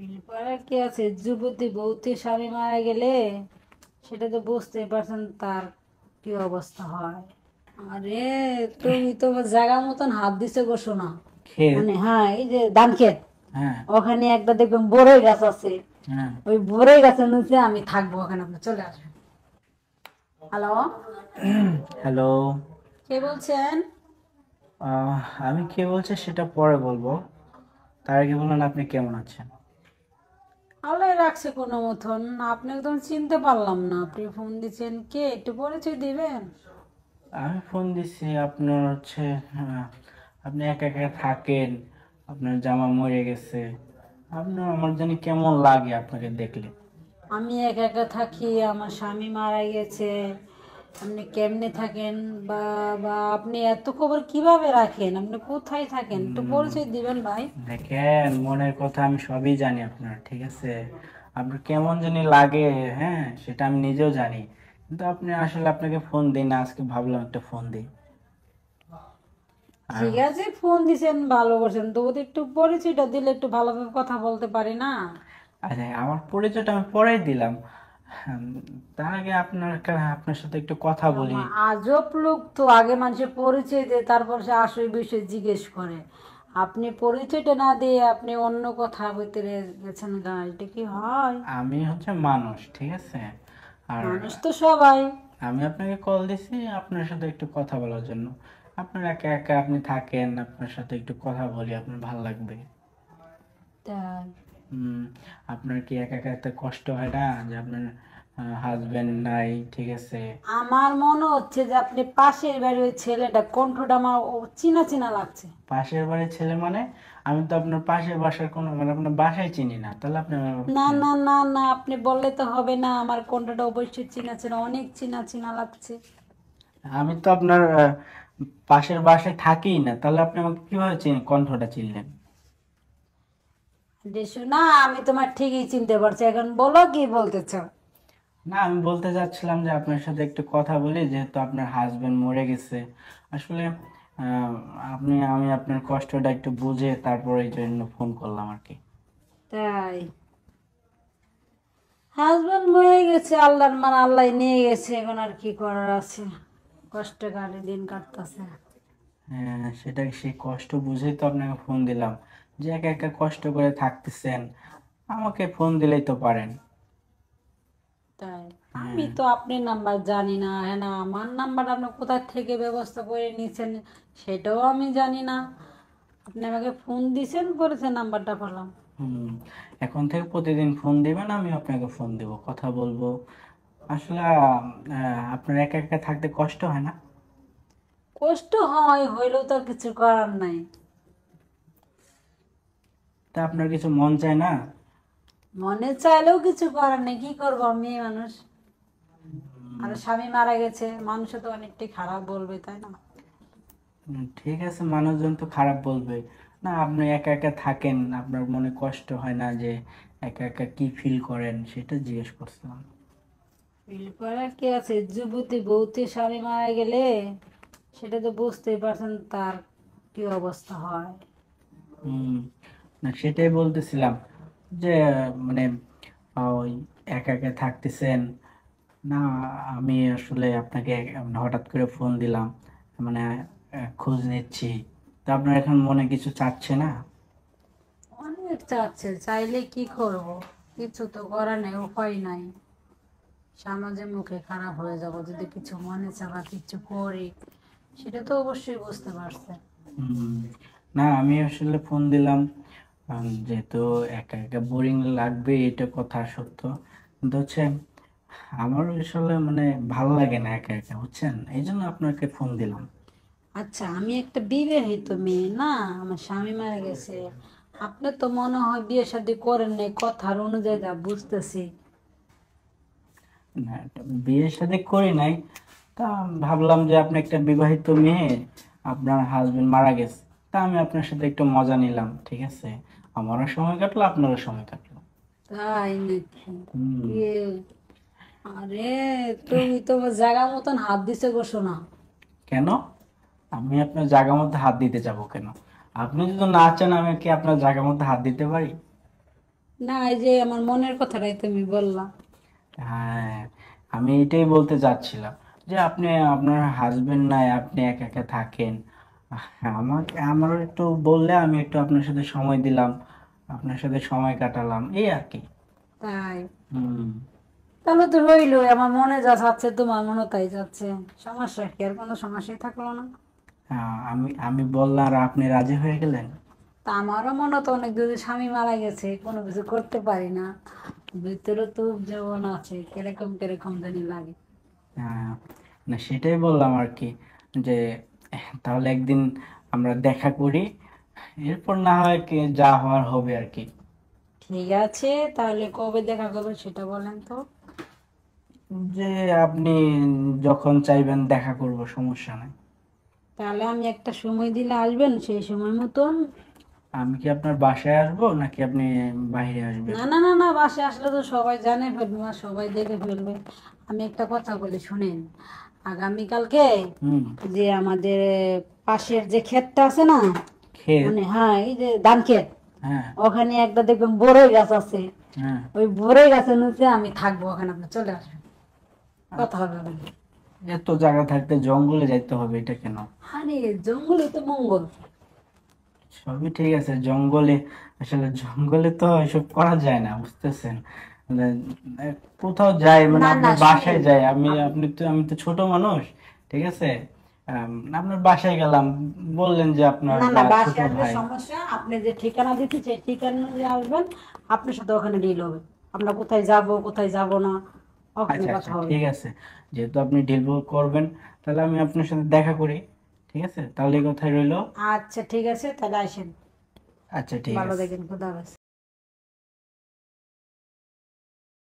এরপরে কি আছে, যুবতী বউতে স্বামী মারা গেলে সেটা তো বুঝতেই পারছেন তার কি অবস্থা হয়। আরে তুমি তোমার জায়গা মতন হাত দিছে গো শোনা। ক্ষেত। মানে হ্যাঁ, এই যে ধান ক্ষেত, হ্যাঁ। ওখানে একটা দেখবেন বড়ই গাছ আছে। হ্যাঁ। ওই বড়ই গাছের নিচে আমি থাকবো, ওখানে আপনি চলে আসবেন। Hello, hello. কে বলছেন? আমি কে বলছি সেটা পরে বলবো, তার আগে বলুন আপনি কেমন আছেন? আল্লাহ রাখছে কোনো মতন। আপনি একদম চিনতে পারলাম না, আপনি ফোন দিচ্ছেন, কে একটু পরিচয় দিবেন? আমি ফোন দিছি আপনার হচ্ছে, আহ, আপনি একা একা থাকেন, আপনার জামা মরে গেছে, আপনার আমার জানি কেমন লাগে আপনাকে দেখলে। আমি একা একা থাকি, আমার স্বামী মারা গেছে। আপনি কেমনে থাকেন? বা বা আপনি এত খবর কিভাবে রাখেন? আপনি কোথায় থাকেন? একটু উম, পরিচয় দিবেন ভাই। দেখেন, মনের কথা আমি সবই জানি আপনার, ঠিক আছে? আপনার কেমন জানি লাগে, হ্যাঁ, সেটা আমি নিজেও জানি, কিন্তু আপনি আসলে আপনাকে ফোন দিই না, আজকে ভাবলাম একটা ফোন দিই। আর ঠিক আছে, ফোন দিছেন ভালো করছেন, তবু তো একটু পরিচয়টা দিলে একটু ভালোভাবে কথা বলতে পারি না? আরে, আমার পরিচয়টা আমি পরেই দিলাম। তার আগে আপনার সাথে একটু কথা বলি। আমার আজব লোক তো, আগে মানুষের পরিচয় দেয় তারপর সে আসল বিষয়ে জিজ্ঞেস করে। আপনি পরিচয়টা না দিয়ে আপনি অন্য কথা ভিতরে গেছেন গা, এটা কি হয়? আমি হচ্ছে মানুষ, ঠিক আছে? আর মানুষ তো সবাই। আমি আপনাকে কল দিছি আপনার সাথে একটু কথা বলার জন্য। আপনার একা একা আপনি থাকেন, আপনার সাথে একটু কথা বলি, আপনার ভালো লাগবে। তাই হুম। আপনার কি একা একা একটা কষ্ট হয় না যে আপনার হাজবেন্ড নাই, ঠিক আছে? আমার মনে হচ্ছে যে আপনি পাশের বাড়ির ওই ছেলেটা, কণ্ঠটা আমার ও চিনা চিনা লাগছে। পাশের বাড়ির ছেলে মানে? আমি তো আপনার পাশের বাসার কোনো, মানে আপনার বাসায় চিনি না, তাহলে আপনি না না না না, আপনি বললে তো হবে না, আমার কণ্ঠটা অবশ্যই চিনা চিনা, অনেক চিনা চিনা লাগছে। আমি তো আপনার পাশের বাসায় থাকিই না, তাহলে আপনি আমাকে কিভাবে কণ্ঠটা চিনলেন? দেশু না, আমি তোমার ঠিকই চিনতে পারছি, এখন বলো কি বলতে চাও। না, আমি বলতে চাচ্ছিলাম যে আপনার সাথে একটু কথা বলি, যেহেতু আপনার হাজবেন্ড মরে গেছে। আসলে আহ, আমি আপনার কষ্টটা একটু বুঝে তারপর এই জন্য ফোন করলাম আর কি। তাই হাজবেন্ড মরে গেছে, আল্লাহর মান আল্লাহ নিয়ে গেছে, এখন আর কি করার আছে। কষ্ট কাটে, দিন কাটতেছে। হ্যাঁ, সেটা সেই কষ্ট বুঝেই তো আপনাকে ফোন দিলাম, যে একা একা কষ্ট করে থাকতেছেন, আমাকে ফোন দিলেই তো পারেন। তাই আমি হ্যাঁ। তো আপনার নাম্বার জানি না, হ্যাঁ না, আমার নাম্বার আপনি কোথা থেকে ব্যবস্থা করে নিয়েছেন সেটাও আমি জানি না। আপনি আমাকে ফোন দিছেন, করেছেন, নাম্বারটা পেলাম। হুম। এখন থেকে প্রতিদিন ফোন দিবেন, আমি আপনাকে ফোন দিব, কথা বলবো। আসলে আপনার একা একা থাকতে কষ্ট হয় না? কষ্ট হয়, হইলেও তো আর কিছু করার নাই। তা আপনার কিছু মন চায় না? মনে চাইলেও কিছু করার নেই, কি করবো, মেয়ে মানুষ। আর স্বামী মারা গেছে, মানুষে তো অনেকটাই খারাপ বলবে, তাই না? ঠিক আছে, মানুষজন তো খারাপ বলবে। না, আপনি একা একা থাকেন, আপনার মনে কষ্ট হয় না যে একা একা কি ফিল করেন, সেটা জিজ্ঞেস করছিলাম। ফিল করার কি আছে, যুবতী বউতে স্বামী মারা গেলে সেটা তো বুঝতেই পারছেন তার কি অবস্থা হয়। হুম। না, সেটাই বলতেছিলাম যে মানে ওই একা একা থাকতেছেন না। আমি আসলে আপনাকে মানে হঠাৎ করে ফোন দিলাম, মানে খোঁজ নিচ্ছি। তা আপনার এখন মনে কিছু চাচ্ছে না? অনেক চাচ্ছে, চাইলে কি করব, কিছু তো করার নেই, উপায় নাই। সমাজের মুখে খারাপ হয়ে যাব যদি কিছু মনে চাওয়া কিছু করি, সেটা তো অবশ্যই বুঝতে পারছে। হুম। না, আমি আসলে ফোন দিলাম, যেহেতু একা একা বোরিং লাগবে, এটা কথা সত্য, কিন্তু হচ্ছে আমার আসলে মানে ভালো লাগে না একা একা, বুঝছেন? এই জন্য আপনাকে ফোন দিলাম। আচ্ছা, আমি একটা বিবাহিত মেয়ে না, আমার স্বামী মারা গেছে। আপনার তো মনে হয় বিয়ে শাদী করেন নাই, কথার অনুযায়ী যা বুঝতেছি। না, এটা বিয়ে শাদী করি নাই। তা ভাবলাম যে আপনি একটা বিবাহিত মেয়ে, আপনার হাজবেন্ড মারা গেছে, তা আমি আপনার সাথে একটু মজা নিলাম, ঠিক আছে? আমারও সময় কাটলো, আপনারও সময় কাটলো। তাই নাকি? হুম। ইয়ে, আরে তুমি তোমার জায়গা মতন হাত দিছে গো শোনা। কেন? আমি আপনার জায়গার মধ্যে হাত দিতে যাব কেন? আপনি যদি না চান আমি কি আপনার জায়গার মধ্যে হাত দিতে পারি? না, এই যে আমার মনের কথাটাই তুমি বললা। হ্যাঁ, আমি এটাই বলতে চাচ্ছিলাম যে আপনি আপনার হাজবেন্ড নাই, আপনি একা একা থাকেন। আমাকে আমারও একটু বললে আমি একটু আপনার সাথে সময় দিলাম, আপনার সাথে সময় কাটালাম, এই আর কি। তাই? হুম। তাহলে তো রইলো, আমার মনে যা যাচ্ছে তোমার মনে তাই যাচ্ছে। সমস্যা কি? আর কোনো সমস্যাই থাকলো না। আমি আমি বললাম আর আপনি রাজি হয়ে গেলেন। তা আমারও মনে তো অনেক যদি স্বামী মারা গেছে, কোনো কিছু করতে পারি না, ভিতরে তো জীবন আছে, কিরকম কিরকম জানি লাগে। আহ, না সেটাই বললাম আর কি, যে তাহলে একদিন আমরা দেখা করি, এরপর না হয় কি যা হওয়ার হবে আর কি। ঠিক আছে, তাহলে কবে দেখা করবে সেটা বলেন তো। যে আপনি যখন চাইবেন দেখা করব, সমস্যা নাই। তাহলে আমি একটা সময় দিলে আসবেন, সেই সময় মতন। আমি কি আপনার বাসায় আসবো নাকি আপনি বাইরে আসবেন? না না না না, বাসে আসলে তো সবাই জানে ফেলবে আর সবাই দেখে ফেলবে। আমি একটা কথা বলি শুনেন, আগামীকালকে হুম। যে আমাদের পাশের যে ক্ষেতটা আছে না, ক্ষেত? মানে হ্যাঁ, এই যে ধান ক্ষেত, হ্যাঁ। ওখানে একটা দেখবেন বড়ই গাছ আছে। হ্যাঁ। ওই বড়ই গাছের নিচে আমি থাকবো, ওখানে আপনি চলে আসবেন, কথা হবে ওখানে। এত জায়গা থাকতে জঙ্গলে যাইতে হবে এটা কেন? আরে জঙ্গলে তো মঙ্গল। সবই ঠিক আছে, জঙ্গলে আসলে জঙ্গলে তো এসব করা যায় না, বুঝতেছেন? মানে, কোথাও যাই মানে না না আপনার শুনেন, বাসায় যাই আমি, আমি তো ছোট মানুষ, ঠিক আছে? আপনার বাসায় গেলাম, বললেন যে আপনার না না, ছোট বাসে আসলে ভাই। সমস্যা, আপনি যে ঠিকানা দিতে সেই ঠিকানা অনুযায়ী আসবেন, আপনার সাথে ওখানে ডিল হবে। আমরা কোথায় যাব কোথায় যাব না, ওখানে আচ্ছা কথা আচ্ছা, হবে। ঠিক আছে, যেহেতু আপনি ডিল করবেন, তাহলে আমি আপনার সাথে দেখা করি, ঠিক আছে? তাহলে এই কথাই রইলো। আচ্ছা ঠিক আছে, তাহলে আসেন। আচ্ছা ঠিক ভালো আছে। দেখেন, খুদা হাফেজ।